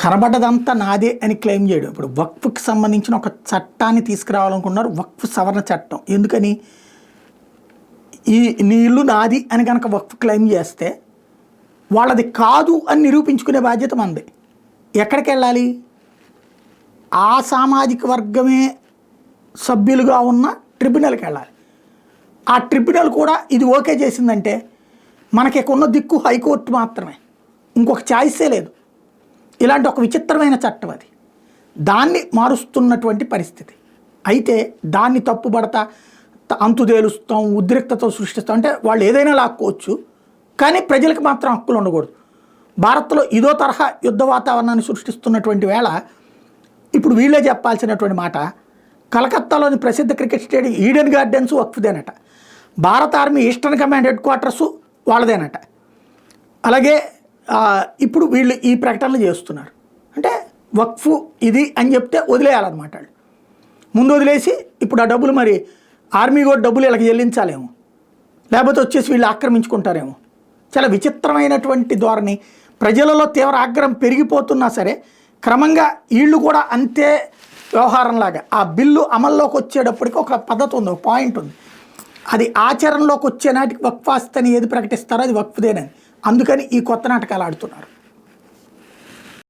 కనబడ్డదంతా నాదే అని క్లెయిమ్ చేయడం. ఇప్పుడు వక్ఫ్కి సంబంధించిన ఒక చట్టాన్ని తీసుకురావాలనుకున్నారు, వక్ఫ్ సవరణ చట్టం. ఎందుకని నీ ఇల్లు నాది అని కనుక వక్ఫ్ క్లెయిమ్ చేస్తే వాళ్ళది కాదు అని నిరూపించుకునే బాధ్యత మనది. ఎక్కడికి వెళ్ళాలి? ఆ సామాజిక వర్గమే సభ్యులుగా ఉన్న ట్రిబ్యునల్కి వెళ్ళాలి. ఆ ట్రిబ్యునల్ కూడా ఇది ఓకే చేసిందంటే మనకి ఉన్న దిక్కు హైకోర్టు మాత్రమే, ఇంకొక ఛాయిసే లేదు. ఇలాంటి ఒక విచిత్రమైన చట్టం అది. దాన్ని మారుస్తున్నటువంటి పరిస్థితి. అయితే దాన్ని తప్పుబడతా అంతుదేలుస్తాం, ఉద్రిక్తత సృష్టిస్తాం అంటే వాళ్ళు ఏదైనా లాక్కోవచ్చు, కానీ ప్రజలకు మాత్రం హక్కులు ఉండకూడదు. భారత్లో ఇదో తరహా యుద్ధ వాతావరణాన్ని సృష్టిస్తున్నటువంటి వేళ ఇప్పుడు వీళ్ళే చెప్పాల్సినటువంటి మాట, కలకత్తాలోని ప్రసిద్ధ క్రికెట్ స్టేడియం ఈడెన్ గార్డెన్స్ వక్ఫ్దేనట, భారత army eastern command headquarters వాళ్ళదేనట. అలాగే ఇప్పుడు వీళ్ళు ఈ ప్రకటనలు చేస్తున్నారు. అంటే వక్ఫ్ ఇది అని చెప్తే వదిలేయాలన్నమాట. వాళ్ళు ముందు వదిలేసి ఇప్పుడు ఆ డబ్బులు మరి ఆర్మీ కూడా డబ్బులు వీళ్ళకి చెల్లించాలేమో, లేకపోతే వచ్చేసి వీళ్ళు ఆక్రమించుకుంటారేమో. చాలా విచిత్రమైనటువంటి ధోరణి. ప్రజలలో తీవ్ర ఆగ్రహం పెరిగిపోతున్నా సరే క్రమంగా వీళ్ళు కూడా అంతే వ్యవహారంలాగా ఆ బిల్లు అమల్లోకి వచ్చేటప్పటికి ఒక పద్ధతి ఉంది, ఒక పాయింట్ ఉంది. అది ఆచరణలోకి వచ్చే నాటికి వక్ఫ్ ఆస్తిని ఏది ప్రకటిస్తారో అది వక్ఫ్దేనని. అందుకని ఈ కొత్త నాటకాలు ఆడుతున్నారు.